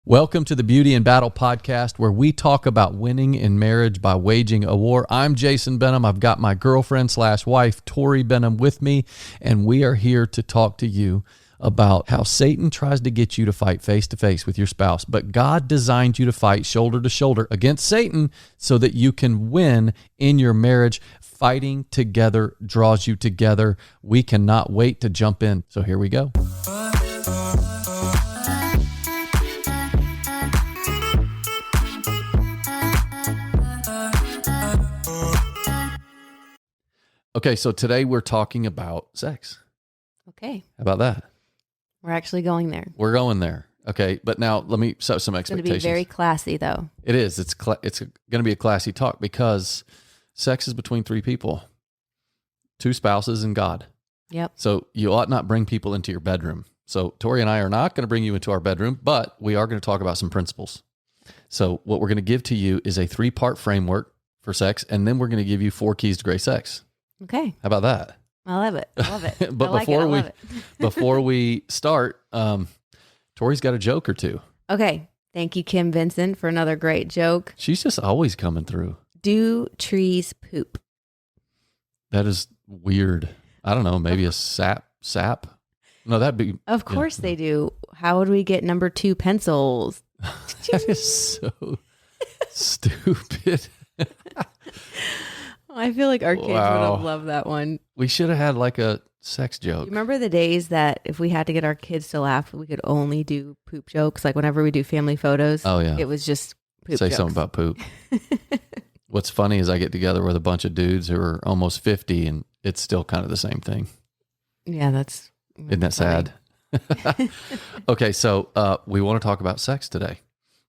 Welcome to the Beauty and Battle podcast, where we talk about winning in marriage by waging a war. I'm Jason Benham. I've got my girlfriend / wife, Tori Benham, with me, and we are here to talk to you about how Satan tries to get you to fight face to face with your spouse, but God designed you to fight shoulder to shoulder against Satan so that you can win in your marriage. Fighting together draws you together. We cannot wait to jump in. So here we go. Okay, so today we're talking about sex. Okay. How about that? We're actually going there. We're going there. Okay, but now let me set some expectations. It's going to be very classy, though. It is. It's going to be a classy talk because sex is between three people, two spouses and God. Yep. So you ought not bring people into your bedroom. So Tori and I are not going to bring you into our bedroom, but we are going to talk about some principles. So what we're going to give to you is a 3-part framework for sex, and then we're going to give you 4 keys to great sex. Okay. How about that? I love it. I love it. But before we start, Tori's got a joke or two. Okay. Thank you, Kim Vincent, for another great joke. She's just always coming through. Do trees poop? That is weird. I don't know. Maybe a sap? No, that'd be... Of course they do. How would we get number 2 pencils? That is so stupid. I feel like our kids would have loved that one. We should have had like a sex joke. You remember the days that if we had to get our kids to laugh, we could only do poop jokes? Like whenever we do family photos. Oh, yeah. It was just poop Say jokes. something about poop. What's funny is I get together with a bunch of dudes who are almost 50 and it's still kind of the same thing. Yeah, Isn't that sad? Okay, so we want to talk about sex today.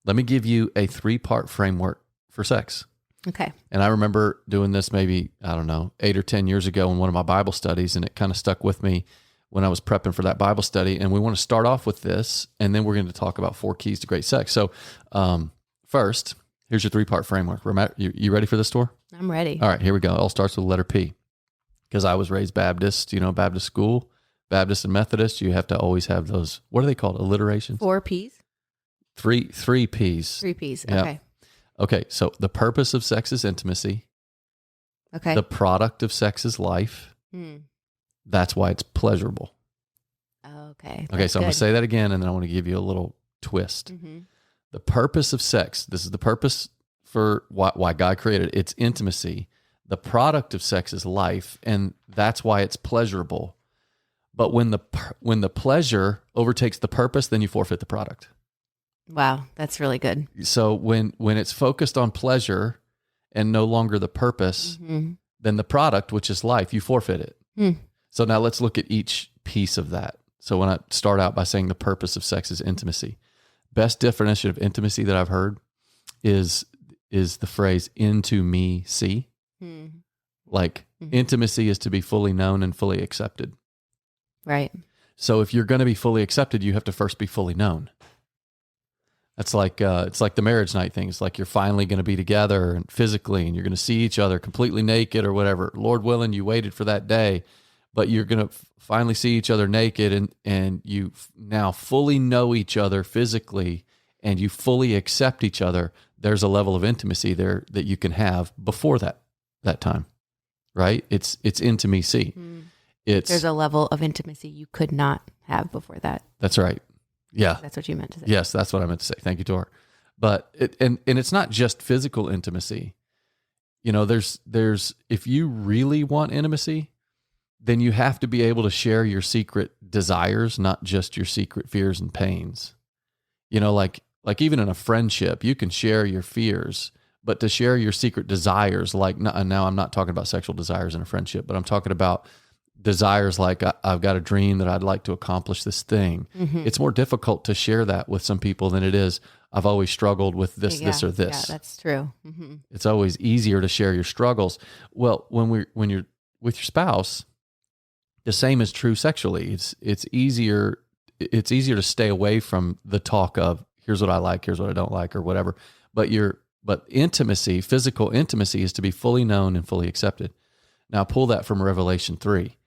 Let me give you a 3-part framework for sex. Okay. And I remember doing this maybe, 8 or 10 years ago in one of my Bible studies, and it kind of stuck with me when I was prepping for that Bible study. And we want to start off with this, and then we're going to talk about 4 keys to great sex. So first, here's your 3-part framework. You ready for this, Tor? I'm ready. All right, here we go. It all starts with the letter P. Because I was raised Baptist, Baptist school, Baptist and Methodist, you have to always have those, what are they called? Alliterations? 4 P's? 3 P's. 3 P's, Yeah. okay. Okay, so the purpose of sex is intimacy. Okay. The product of sex is life. That's why it's pleasurable. Okay. Okay, so I'm going to say that again, and then I want to give you a little twist. Mm-hmm. The purpose of sex, this is the purpose for why God created it. It's intimacy. The product of sex is life, and that's why it's pleasurable. But when the pleasure overtakes the purpose, then you forfeit the product. Wow, that's really good. So when it's focused on pleasure and no longer the purpose, then the product, which is life, you forfeit it. So now let's look at each piece of that. So when I start out by saying the purpose of sex is intimacy, best definition of intimacy that I've heard is the phrase "into me see." Like intimacy is to be fully known and fully accepted. Right. So if you're going to be fully accepted, you have to first be fully known. That's like it's like the marriage night thing. It's like you're finally going to be together and physically, and you're going to see each other completely naked or whatever. Lord willing, you waited for that day, but you're going to finally see each other naked, and you now fully know each other physically, and you fully accept each other. There's a level of intimacy there that you can have before that time, right? It's intimacy. There's a level of intimacy you could not have before that. That's right. Yeah. That's what you meant to say. Yes, that's what I meant to say. Thank you, Tor. But and it's not just physical intimacy. There's if you really want intimacy, then you have to be able to share your secret desires, not just your secret fears and pains. Like even in a friendship, you can share your fears, but to share your secret desires, like now I'm not talking about sexual desires in a friendship, but I'm talking about desires like I've got a dream that I'd like to accomplish this thing. It's more difficult to share that with some people than it is I've always struggled with this or this. Yeah, that's true. It's always easier to share your struggles. Well, when you're with your spouse, the same is true sexually. It's easier to stay away from the talk of here's what I like, here's what I don't like, or whatever. But intimacy, physical intimacy, is to be fully known and fully accepted. Now pull that from Revelation 3.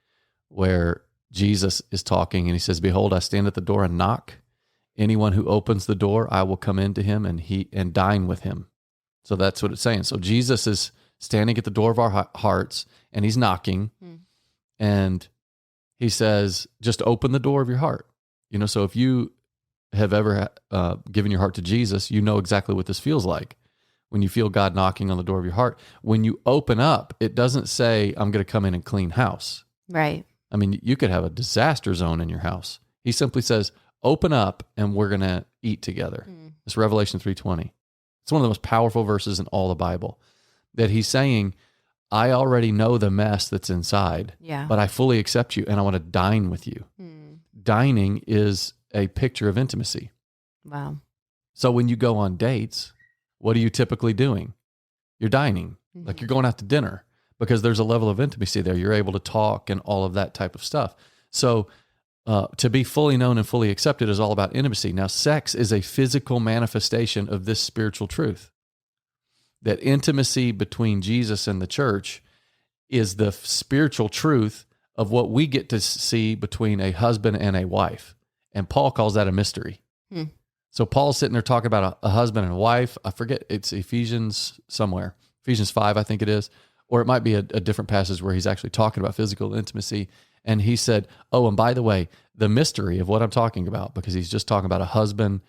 Where Jesus is talking and he says, "Behold, I stand at the door and knock. Anyone who opens the door, I will come into him and dine with him. So that's what it's saying. So Jesus is standing at the door of our hearts, and he's knocking, and he says, just open the door of your heart. So if you have ever given your heart to Jesus, you know exactly what this feels like. When you feel God knocking on the door of your heart, when you open up, it doesn't say, I'm going to come in and clean house. Right. I mean, you could have a disaster zone in your house. He simply says, open up and we're going to eat together. It's Revelation 3:20. It's one of the most powerful verses in all the Bible, that he's saying, I already know the mess that's inside, but I fully accept you and I want to dine with you. Dining is a picture of intimacy. Wow. So when you go on dates, what are you typically doing? You're dining, like you're going out to dinner, because there's a level of intimacy there. You're able to talk and all of that type of stuff. So to be fully known and fully accepted is all about intimacy. Now, sex is a physical manifestation of this spiritual truth. That intimacy between Jesus and the church is the spiritual truth of what we get to see between a husband and a wife. And Paul calls that a mystery. So Paul's sitting there talking about a husband and a wife. I forget, it's Ephesians somewhere. Ephesians 5, I think it is. Or it might be a different passage where he's actually talking about physical intimacy. And he said, oh, and by the way, the mystery of what I'm talking about, because he's just talking about a husband,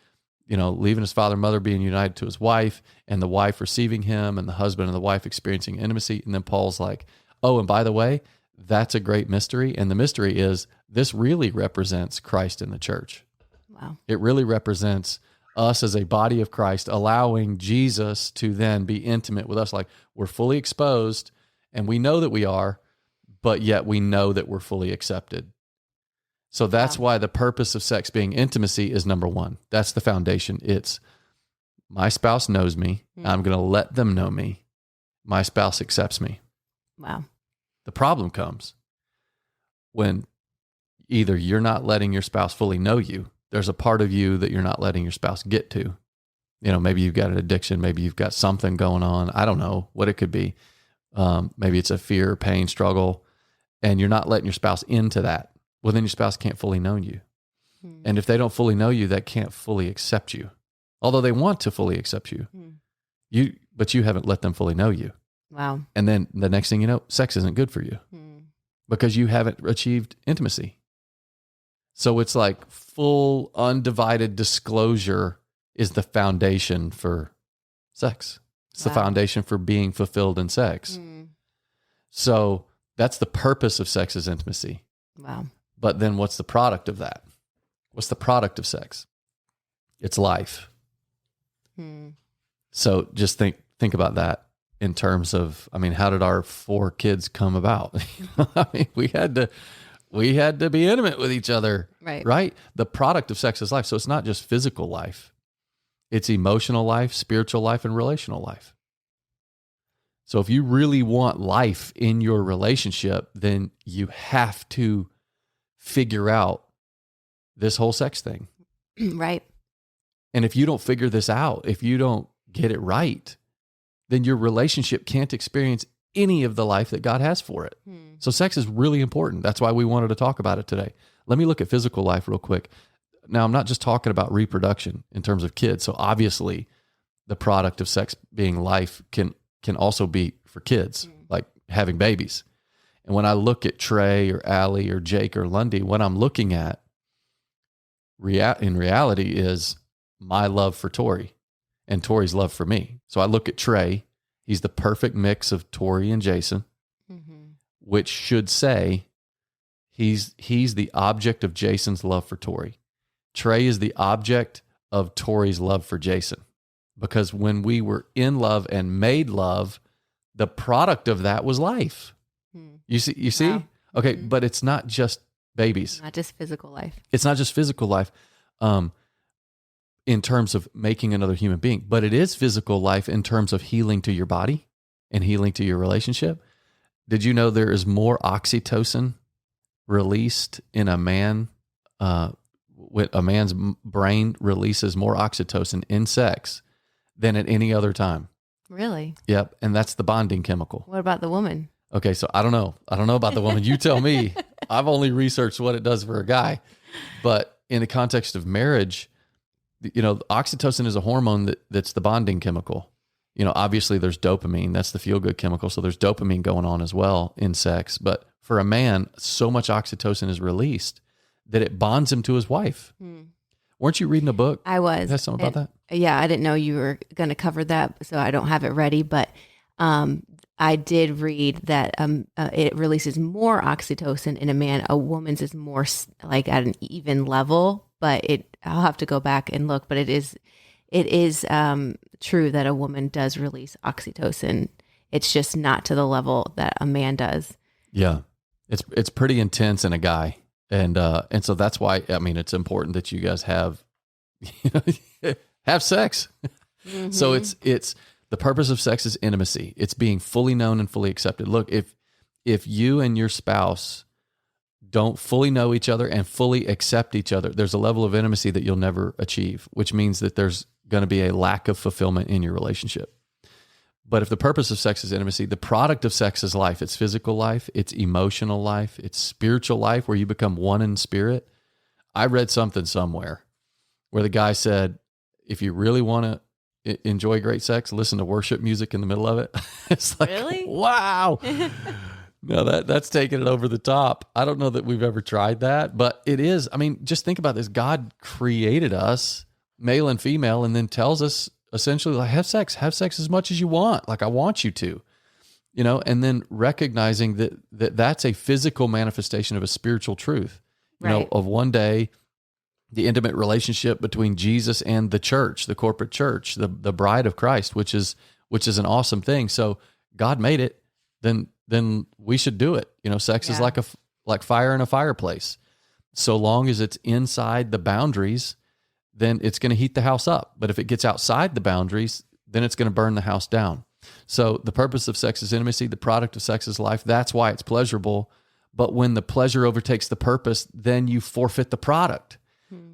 leaving his father and mother, being united to his wife, and the wife receiving him, and the husband and the wife experiencing intimacy. And then Paul's like, oh, and by the way, that's a great mystery. And the mystery is this really represents Christ in the church. Wow. It really represents us as a body of Christ, allowing Jesus to then be intimate with us. Like, we're fully exposed and we know that we are, but yet we know that we're fully accepted. So that's why the purpose of sex being intimacy is number one. That's the foundation. It's my spouse knows me. I'm going to let them know me. My spouse accepts me. Wow. The problem comes when either you're not letting your spouse fully know you. There's a part of you that you're not letting your spouse get to. Maybe you've got an addiction. Maybe you've got something going on. I don't know what it could be. Maybe it's a fear, pain, struggle, and you're not letting your spouse into that. Well, then your spouse can't fully know you. And if they don't fully know you, they can't fully accept you. Although they want to fully accept you. But you haven't let them fully know you. Wow. And then the next thing you know, sex isn't good for you because you haven't achieved intimacy. So it's like full undivided disclosure is the foundation for sex. It's the foundation for being fulfilled in sex. So that's the purpose of sex, is intimacy. Wow. But then what's the product of that? What's the product of sex? It's life. So just think about that in terms of, how did our 4 kids come about? We had to be intimate with each other, right? The product of sex is life. So it's not just physical life. It's emotional life, spiritual life, and relational life. So if you really want life in your relationship, then you have to figure out this whole sex thing. Right. And if you don't figure this out, if you don't get it right, then your relationship can't experience any of the life that God has for it. So sex is really important. That's why we wanted to talk about it today. Let me look at physical life real quick. Now, I'm not just talking about reproduction in terms of kids. So obviously the product of sex being life can also be for kids, like having babies. And when I look at Trey or Allie or Jake or Lundy, what I'm looking at in reality is my love for Tori and Tori's love for me. So I look at Trey. He's the perfect mix of Tori and Jason, which should say he's the object of Jason's love for Tori. Trey is the object of Tori's love for Jason. Because when we were in love and made love, the product of that was life. You see? Wow. Okay, but it's not just babies. Not just physical life. It's not just physical life in terms of making another human being, but it is physical life in terms of healing to your body and healing to your relationship. Did you know there is more oxytocin released in a man? When a man's brain releases more oxytocin in sex than at any other time. Really? Yep. And that's the bonding chemical. What about the woman? Okay. So I don't know about the woman. You tell me. I've only researched what it does for a guy, but in the context of marriage, oxytocin is a hormone that's the bonding chemical. Obviously there's dopamine. That's the feel good chemical. So there's dopamine going on as well in sex. But for a man, so much oxytocin is released that it bonds him to his wife. Weren't you reading a book? I was. You had something about that? Yeah, I didn't know you were going to cover that, so I don't have it ready. But I did read that it releases more oxytocin in a man. A woman's is more like at an even level, but I'll have to go back and look. But it is true that a woman does release oxytocin. It's just not to the level that a man does. Yeah, it's pretty intense in a guy. And so that's why, it's important that you guys have sex. Mm-hmm. So it's the purpose of sex is intimacy. It's being fully known and fully accepted. Look, if you and your spouse don't fully know each other and fully accept each other, there's a level of intimacy that you'll never achieve, which means that there's going to be a lack of fulfillment in your relationship. But if the purpose of sex is intimacy, the product of sex is life. It's physical life, it's emotional life, it's spiritual life where you become one in spirit. I read something somewhere where the guy said, if you really want to enjoy great sex, listen to worship music in the middle of it. It's like, really? Wow. No, that's taking it over the top. I don't know that we've ever tried that, but it is. Just think about this. God created us, male and female, and then tells us, essentially, like, have sex as much as you want. Like, I want you to, and then recognizing that's a physical manifestation of a spiritual truth, of one day, the intimate relationship between Jesus and the church, the corporate church, the bride of Christ, which is an awesome thing. So God made it, then we should do it. Sex is like fire in a fireplace. So long as it's inside the boundaries, then it's going to heat the house up. But if it gets outside the boundaries, then it's going to burn the house down. So the purpose of sex is intimacy. The product of sex is life. That's why it's pleasurable. But when the pleasure overtakes the purpose, then you forfeit the product.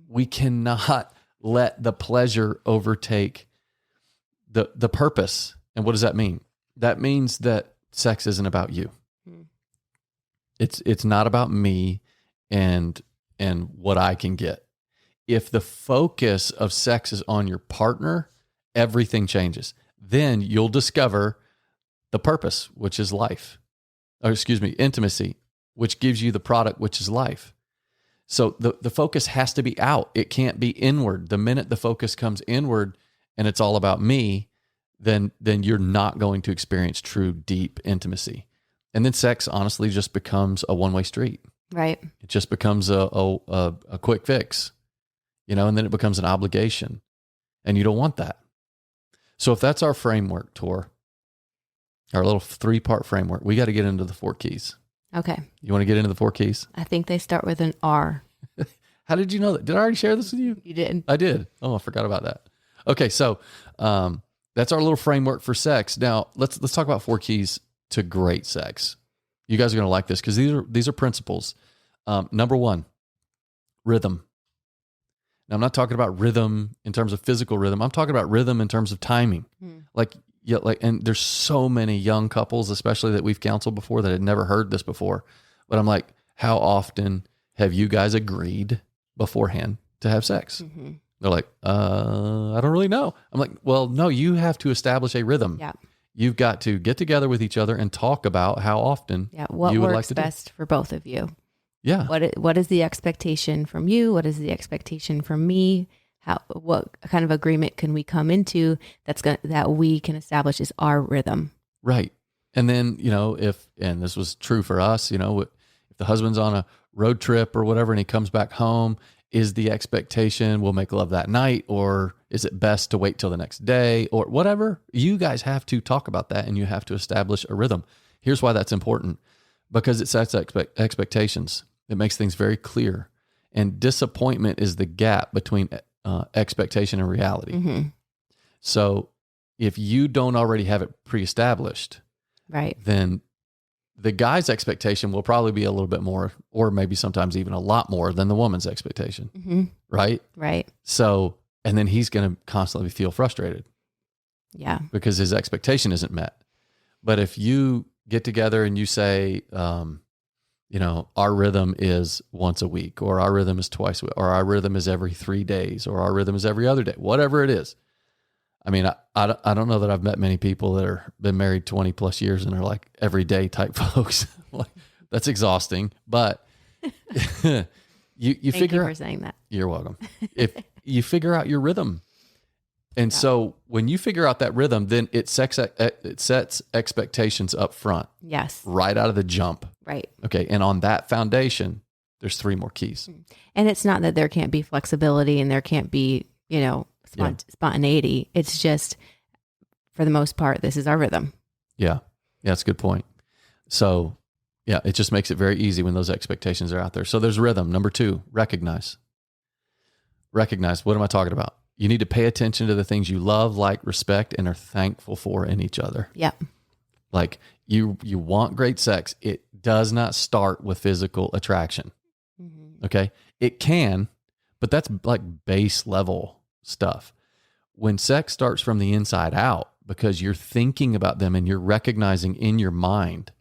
We cannot let the pleasure overtake the purpose. And what does that mean? That means that sex isn't about you. It's not about me and what I can get. If the focus of sex is on your partner, everything changes. Then you'll discover the purpose, which is life. Intimacy, which gives you the product, which is life. So the focus has to be out. It can't be inward. The minute the focus comes inward and it's all about me, then you're not going to experience true, deep intimacy. And then sex, honestly, just becomes a one-way street. Right. It just becomes a quick fix. And then it becomes an obligation, and you don't want that. So if that's our framework, Tor, our little 3-part framework, we got to get into the 4 keys. Okay. You want to get into the 4 keys? I think they start with an R. How did you know that? Did I already share this with you? You did. I did. Oh, I forgot about that. Okay. So, that's our little framework for sex. Now let's talk about 4 keys to great sex. You guys are going to like this because these are principles. Number 1, rhythm. Now, I'm not talking about rhythm in terms of physical rhythm. I'm talking about rhythm in terms of timing. And there's so many young couples, especially that we've counseled before, that had never heard this before. But I'm like, how often have you guys agreed beforehand to have sex? Mm-hmm. They're like, I don't really know. I'm like, well, no, you have to establish a rhythm. Yeah. You've got to get together with each other and talk about how often what you would works like to best for both of you. Yeah. What is the expectation from you? What is the expectation from me? What kind of agreement can we come into that we can establish is our rhythm? Right. And then, and this was true for us, if the husband's on a road trip or whatever, and he comes back home, is the expectation we'll make love that night, or is it best to wait till the next day, or whatever? You guys have to talk about that, and you have to establish a rhythm. Here's why that's important, because it sets expectations. It makes things very clear. And disappointment is the gap between expectation and reality. Mm-hmm. So if you don't already have it pre-established, right, then the guy's expectation will probably be a little bit more, or maybe sometimes even a lot more than the woman's expectation. Mm-hmm. Right? Right. So, and then he's going to constantly feel frustrated. Yeah. Because his expectation isn't met. But if you get together and you say, our rhythm is once a week, or our rhythm is twice a week, or our rhythm is every 3 days, or our rhythm is every other day, whatever it is. I mean, I don't know that I've met many people that are been married 20 plus years and are like everyday type folks. Like, that's exhausting, but you Thank figure you for out, saying that. you're welcome. If you figure out your rhythm. And so when you figure out that rhythm, then it sets expectations up front. Yes. Right out of the jump. Right. Okay. And on that foundation, there's 3 more keys. And it's not that there can't be flexibility and there can't be, spontaneity. It's just, for the most part, this is our rhythm. Yeah. Yeah, that's a good point. So, yeah, it just makes it very easy when those expectations are out there. So there's rhythm. Number 2, recognize. Recognize. What am I talking about? You need to pay attention to the things you love, like, respect, and are thankful for in each other. Yep. Like, you want great sex. It does not start with physical attraction. Mm-hmm. Okay? It can, but that's like base level stuff. When sex starts from the inside out, because you're thinking about them and you're recognizing in your mind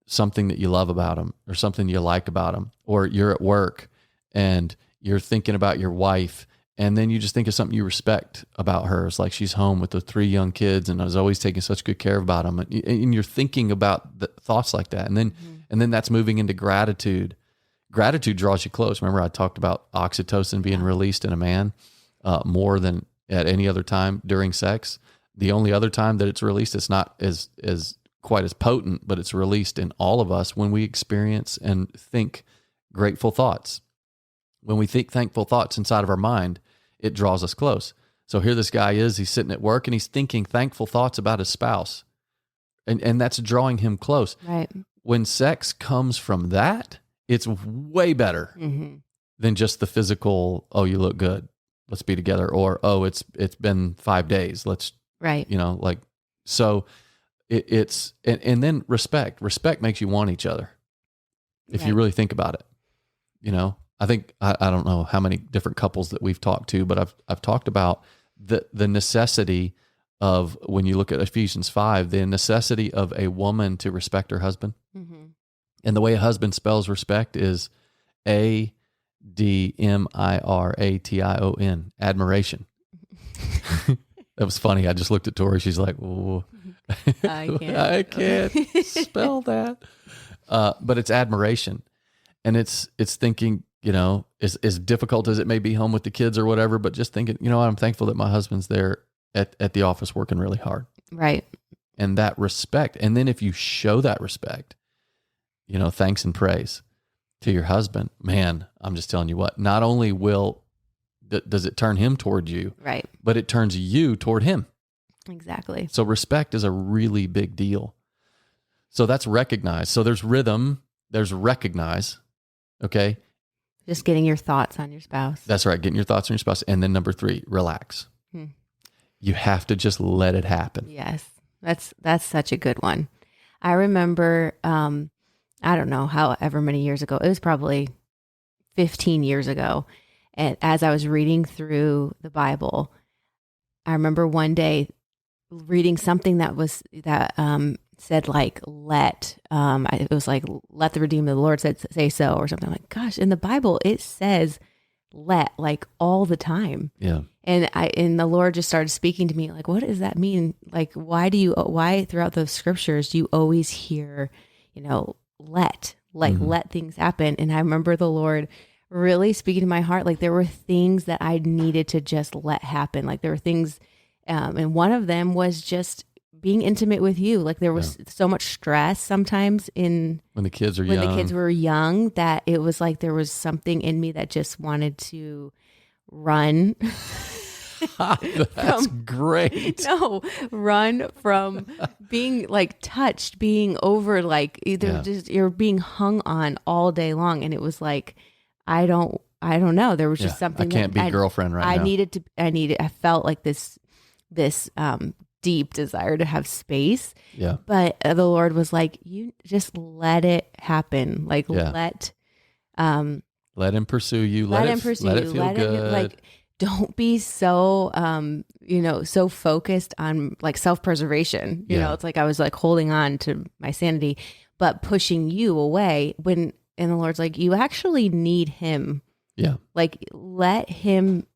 something that you love about them or something you like about them, or you're at work and you're thinking about your wife, and then you just think of something you respect about her. It's like she's home with the 3 young kids and I was always taking such good care about them. And you're thinking about the thoughts like that. And then that's moving into gratitude. Gratitude draws you close. Remember, I talked about oxytocin being released in a man more than at any other time during sex. The only other time that it's released, it's not as quite as potent, but it's released in all of us when we experience and think grateful thoughts. When we think thankful thoughts inside of our mind, it draws us close. So here this guy is, he's sitting at work and he's thinking thankful thoughts about his spouse. And that's drawing him close. Right. When sex comes from that, it's way better than just the physical, oh, you look good, let's be together. Or, oh, it's been 5 days. Let's, right. So it's, and then respect makes you want each other. If you really think about it, I think, I don't know how many different couples that we've talked to, but I've talked about the necessity of, when you look at Ephesians 5, the necessity of a woman to respect her husband. Mm-hmm. And the way a husband spells respect is ADMIRATION, admiration. That was funny. I just looked at Tori. She's like, "Oh, I can't spell that." But it's admiration, and it's thinking, as difficult as it may be home with the kids or whatever, but just thinking, I'm thankful that my husband's there at the office working really hard. Right. And that respect. And then if you show that respect, thanks and praise to your husband, man, I'm just telling you what, not only does it turn him toward you, right, but it turns you toward him. Exactly. So respect is a really big deal. So that's recognize. So there's rhythm, there's recognize. Okay. Just getting your thoughts on your spouse. That's right. Getting your thoughts on your spouse. And then number 3, relax. You have to just let it happen. Yes. That's such a good one. I remember, I don't know, however many years ago, it was probably 15 years ago. And as I was reading through the Bible, I remember one day reading something that said like, it was like, let the Redeemer of the Lord say so, or something. Like, gosh, in the Bible, it says let, like, all the time. Yeah. And the Lord just started speaking to me, like, what does that mean? Like, why throughout the scriptures do you always hear, let things happen? And I remember the Lord really speaking to my heart. Like, there were things that I needed to just let happen. Like, there were things, and one of them was just being intimate with you. Like, there was so much stress sometimes when the kids were young, that it was like there was something in me that just wanted to run. That's great. No, run from being like touched, being over, like either just you're being hung on all day long. And it was like, I don't know. There was just something I can't be girlfriend right now. I felt like this deep desire to have space. Yeah. But the Lord was like, you just let it happen. Like, let him pursue you. Let it feel good. Like, don't be so, so focused on like self-preservation. You know, it's like I was like holding on to my sanity, but pushing you away and the Lord's like, you actually need him. Yeah. Like, let him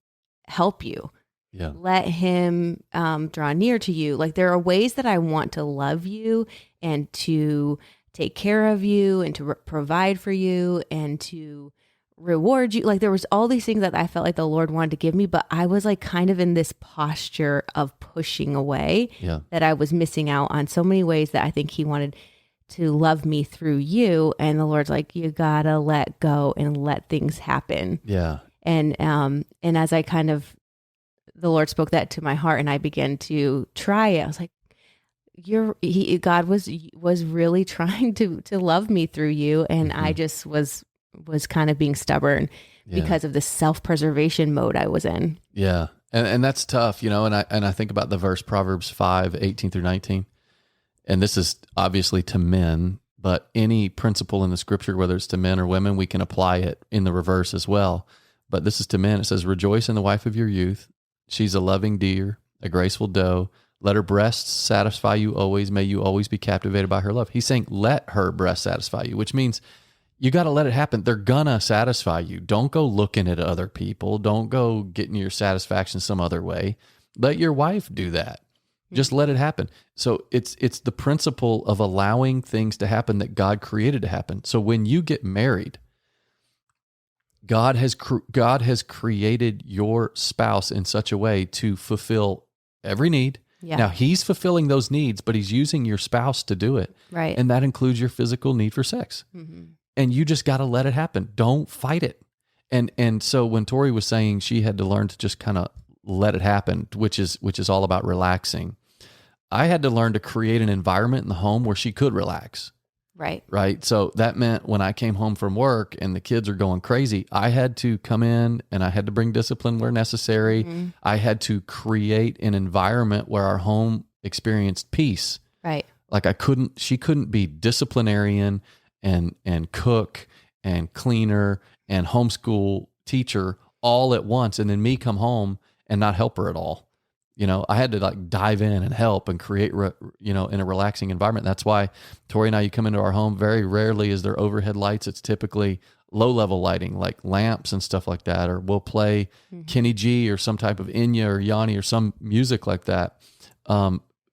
help you. Yeah. Let him draw near to you. Like, there are ways that I want to love you and to take care of you and to provide for you and to reward you. Like, there was all these things that I felt like the Lord wanted to give me, but I was like kind of in this posture of pushing away, that I was missing out on so many ways that I think he wanted to love me through you. And the Lord's like, you gotta let go and let things happen. Yeah. And as I kind of, the Lord spoke that to my heart and I began to try it. I was like, God was really trying to love me through you. And I just was kind of being stubborn because of the self-preservation mode I was in. Yeah. And that's tough, and I think about the verse Proverbs 5:18-19. And this is obviously to men, but any principle in the scripture, whether it's to men or women, we can apply it in the reverse as well. But this is to men. It says, rejoice in the wife of your youth. She's a loving deer, a graceful doe. Let her breasts satisfy you always. May you always be captivated by her love. He's saying, let her breast satisfy you, which means you got to let it happen. They're gonna satisfy you. Don't go looking at other people. Don't go getting your satisfaction some other way. Let your wife do that. Just let it happen. So it's the principle of allowing things to happen that God created to happen. So when you get married, God has created your spouse in such a way to fulfill every need. Yeah. Now he's fulfilling those needs, but he's using your spouse to do it. Right. And that includes your physical need for sex. Mm-hmm. And you just got to let it happen. Don't fight it. And so when Tori was saying she had to learn to just kind of let it happen, which is all about relaxing, I had to learn to create an environment in the home where she could relax. Right. So that meant when I came home from work and the kids are going crazy, I had to come in and I had to bring discipline where necessary. Mm-hmm. I had to create an environment where our home experienced peace. Right. Like she couldn't be disciplinarian and cook and cleaner and homeschool teacher all at once. And then me come home and not help her at all. I had to like dive in and help and create, in a relaxing environment. That's why Tori and I, you come into our home, very rarely is there overhead lights. It's typically low level lighting, like lamps and stuff like that. Or we'll play Kenny G or some type of Enya or Yanni or some music like that.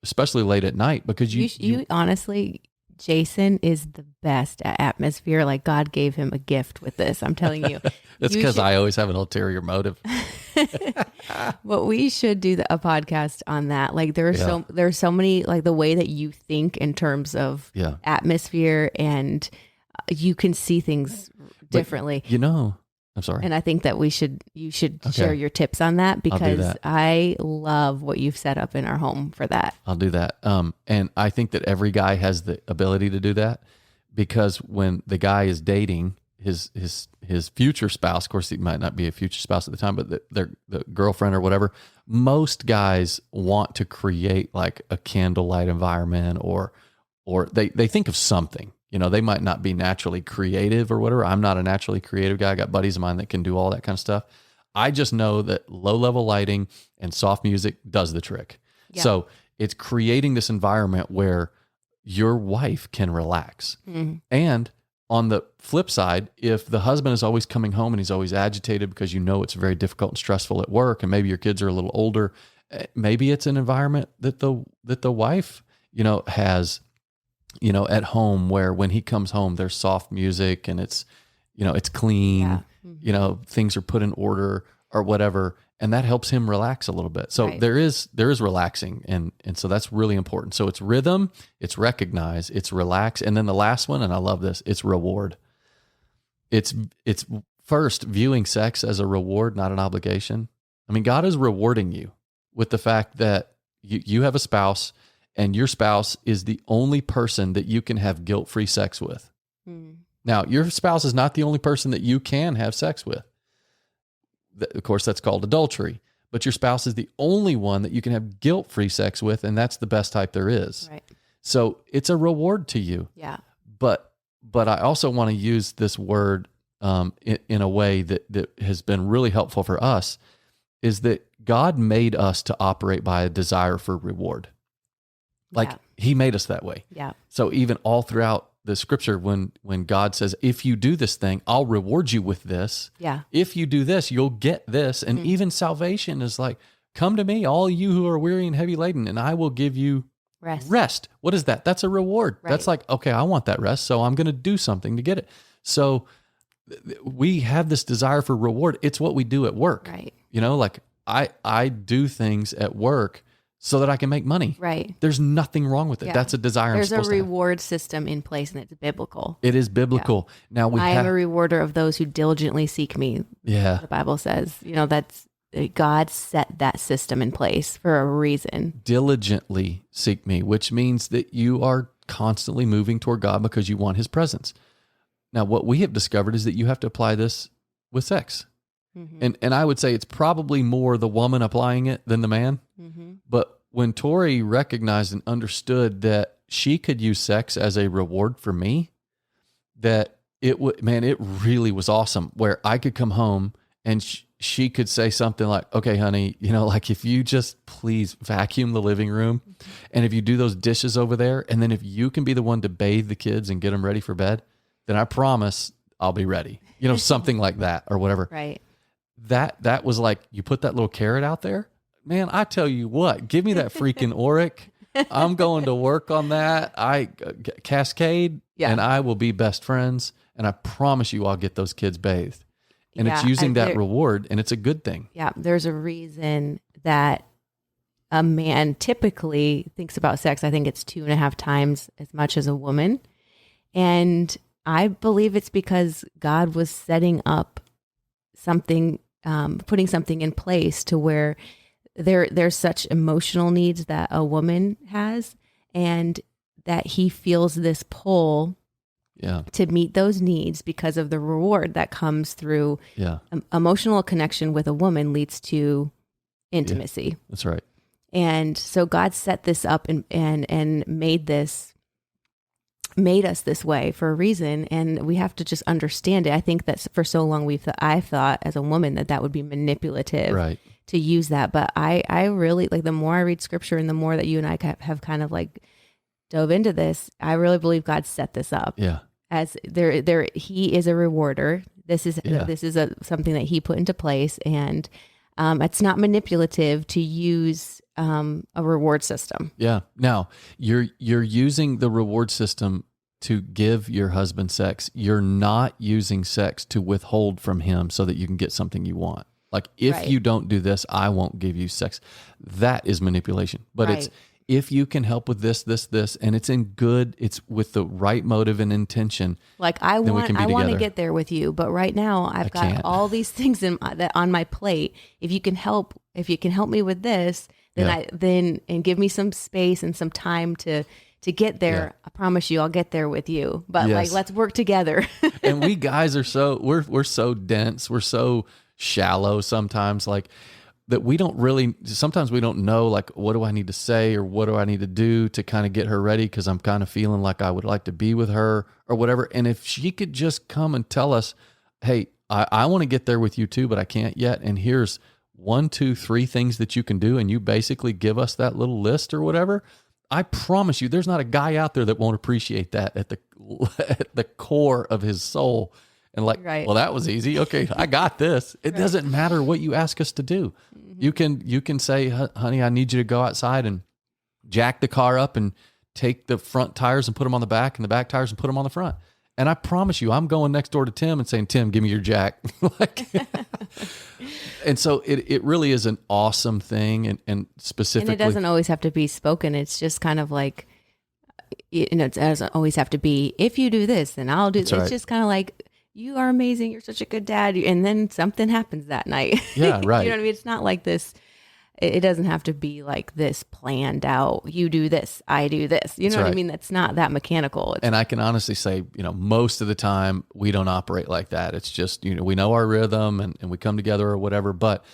Especially late at night, because you honestly, Jason is the best at atmosphere. Like, God gave him a gift with this. I'm telling you. It's because I always have an ulterior motive. But we should do a podcast on that. Like, there's so many, like the way that you think in terms of atmosphere, and you can see things differently. I'm sorry. And I think that you should share your tips on that, because I love what you've set up in our home for that. I'll do that. And I think that every guy has the ability to do that, because when the guy is dating his future spouse, of course, he might not be a future spouse at the time, but the girlfriend or whatever, most guys want to create like a candlelight environment, or they think of something. They might not be naturally creative or whatever. I'm not a naturally creative guy. I got buddies of mine that can do all that kind of stuff. I just know that low-level lighting and soft music does the trick. Yeah. So it's creating this environment where your wife can relax. Mm-hmm. And on the flip side, if the husband is always coming home and he's always agitated because it's very difficult and stressful at work, and maybe your kids are a little older, maybe it's an environment that the wife, has at home, where when he comes home, there's soft music and it's clean, yeah. Mm-hmm. Things are put in order or whatever. And that helps him relax a little bit. So there is relaxing. And so that's really important. So it's rhythm, it's recognize, it's relax. And then the last one, and I love this, it's reward. It's first viewing sex as a reward, not an obligation. I mean, God is rewarding you with the fact that you have a spouse, and your spouse is the only person that you can have guilt-free sex with. Mm. Now, your spouse is not the only person that you can have sex with. Of course, that's called adultery. But your spouse is the only one that you can have guilt-free sex with, and that's the best type there is. Right. So it's a reward to you. Yeah. But I also want to use this word in a way that has been really helpful for us, is that God made us to operate by a desire for reward. Like He made us that way. Yeah. So even all throughout the scripture when God says, if you do this thing, I'll reward you with this. Yeah. If you do this, you'll get this. And even salvation is like, come to me, all you who are weary and heavy laden, and I will give you rest. What is that? That's a reward. Right. That's like, okay, I want that rest, so I'm going to do something to get it. So we have this desire for reward. It's what we do at work. Right. You know, like I do things at work so that I can make money. Right. There's nothing wrong with it. Yeah. That's a desire. There's a reward system in place, and it's biblical. It is biblical. Yeah. Now I am a rewarder of those who diligently seek me. Yeah. The Bible says, that's God set that system in place for a reason. Diligently seek me, which means that you are constantly moving toward God because you want his presence. Now, what we have discovered is that you have to apply this with sex. Mm-hmm. And I would say it's probably more the woman applying it than the man. Mm-hmm. But when Tori recognized and understood that she could use sex as a reward for me, that it really was awesome, where I could come home and she could say something like, okay, honey, like if you just please vacuum the living room, and if you do those dishes over there, and then if you can be the one to bathe the kids and get them ready for bed, then I promise I'll be ready. Something like that or whatever. Right. That was like, you put that little carrot out there, man, I tell you what, give me that freaking Oric. I'm going to work on that. I Cascade, and I will be best friends. And I promise you I'll get those kids bathed. And it's using that reward, and it's a good thing. Yeah. There's a reason that a man typically thinks about sex. I think it's 2.5 times as much as a woman. And I believe it's because God was setting up something, putting something in place to where there's such emotional needs that a woman has, and that he feels this pull to meet those needs because of the reward that comes through emotional connection with a woman leads to intimacy. Yeah, that's right. And so God set this up and made us this way for a reason, and we have to just understand it. I think that for so long I thought as a woman that would be manipulative to use that, but I really, like, the more I read scripture and the more that you and I have kind of like dove into this, I really believe God set this up. Yeah. As he is a rewarder. This is something that he put into place, and it's not manipulative to use a reward system. Yeah. Now you're using the reward system to give your husband sex. You're not using sex to withhold from him so that you can get something you want. Like, if you don't do this, I won't give you sex. That is manipulation. But it's, if you can help with this, and it's with the right motive and intention. Like, I want to get there with you, but right now I've got all these things on my plate. If you can help me with this, then and give me some space and some time to get there. Yeah. I promise you, I'll get there with you. But like, let's work together. And we guys are we're so dense. We're so shallow sometimes, like, that sometimes we don't know, like, what do I need to say or what do I need to do to kind of get her ready, because I'm kind of feeling like I would like to be with her or whatever. And if she could just come and tell us, hey, I want to get there with you too, but I can't yet. And here's 1, 2, 3 things that you can do. And you basically give us that little list or whatever. I promise you, there's not a guy out there that won't appreciate that at the core of his soul. And like, well, that was easy. Okay, I got this. It doesn't matter what you ask us to do. Mm-hmm. You can say, honey, I need you to go outside and jack the car up and take the front tires and put them on the back, and the back tires and put them on the front. And I promise you, I'm going next door to Tim and saying, Tim, give me your jack. And so it really is an awesome thing. And specifically, and it doesn't always have to be spoken. It's just kind of like, it doesn't always have to be, if you do this, then I'll do this. It's just kind of like, you are amazing. You're such a good dad. And then something happens that night. Yeah, right. You know what I mean? It's not like this. It doesn't have to be like this planned out. You do this, I do this. You know what I mean? That's not that mechanical. And I can honestly say, most of the time we don't operate like that. It's just, we know our rhythm and we come together or whatever. But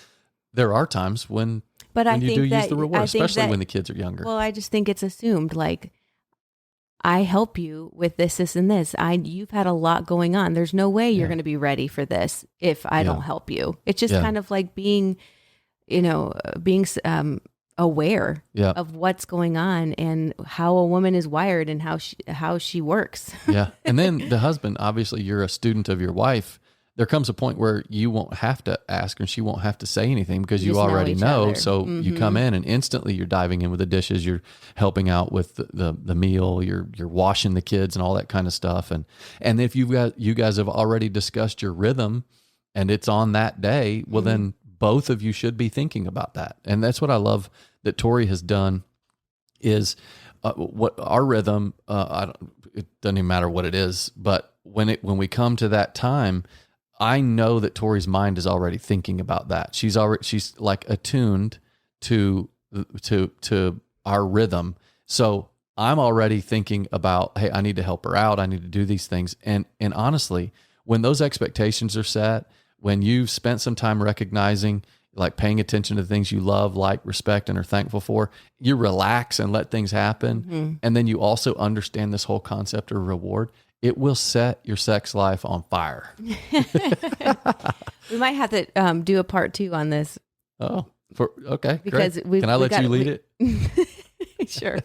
there are times when you do use the reward, especially when the kids are younger. Well, I just think it's assumed, like, I help you with this, and this. You've had a lot going on. There's no way you're going to be ready for this if I don't help you. It's just kind of like being aware Yeah. of what's going on and how a woman is wired and how she works. Yeah. And then the husband, obviously you're a student of your wife. There comes a point where you won't have to ask and she won't have to say anything because you Just know already each know. other. So you come in and instantly you're diving in with the dishes, you're helping out with the meal, you're washing the kids and all that kind of stuff. And if you guys have already discussed your rhythm and it's on that day, well then both of you should be thinking about that. And that's what I love that Tori has done is what our rhythm, it doesn't even matter what it is, but when we come to that time, I know that Tori's mind is already thinking about that. She's like attuned to our rhythm. So I'm already thinking about, hey, I need to help her out. I need to do these things. And honestly, when those expectations are set, when you've spent some time recognizing, like paying attention to the things you love, like, respect, and are thankful for, you relax and let things happen. And then you also understand this whole concept of reward. It will set your sex life on fire. We might have to do a part 2 on this. Oh, okay. Because great. Can I let you lead it? Sure.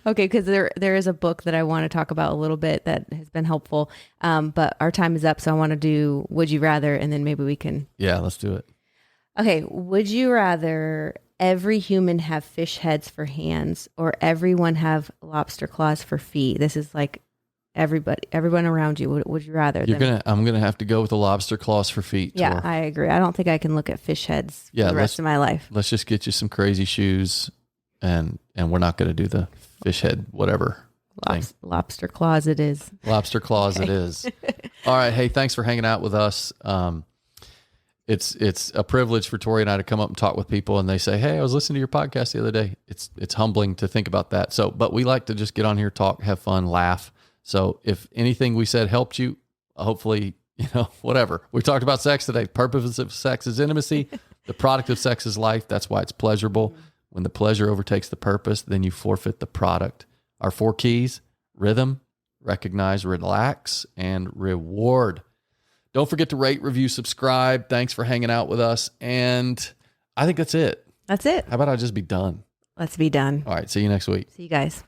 Okay, because there is a book that I want to talk about a little bit that has been helpful. But our time is up, so I want to do Would You Rather, and then maybe we can. Yeah, let's do it. Okay, would you rather every human have fish heads for hands or everyone have lobster claws for feet? This is like everyone around you. Would you rather? I'm gonna have to go with the lobster claws for feet. Yeah, Tor. I agree. I don't think I can look at fish heads for the rest of my life. Let's just get you some crazy shoes, and we're not gonna do the fish head whatever. Lobster claws it is. Lobster claws it is. All right. Hey, thanks for hanging out with us. It's a privilege for Tori and I to come up and talk with people and they say, hey, I was listening to your podcast the other day. It's humbling to think about that. So, but we like to just get on here, talk, have fun, laugh. So if anything we said helped you, hopefully, whatever. We talked about sex today. Purpose of sex is intimacy. The product of sex is life. That's why it's pleasurable. When the pleasure overtakes the purpose, then you forfeit the product. Our 4 keys: rhythm, recognize, relax, and reward. Don't forget to rate, review, subscribe. Thanks for hanging out with us. And I think that's it. That's it. How about I just be done? Let's be done. All right. See you next week. See you guys.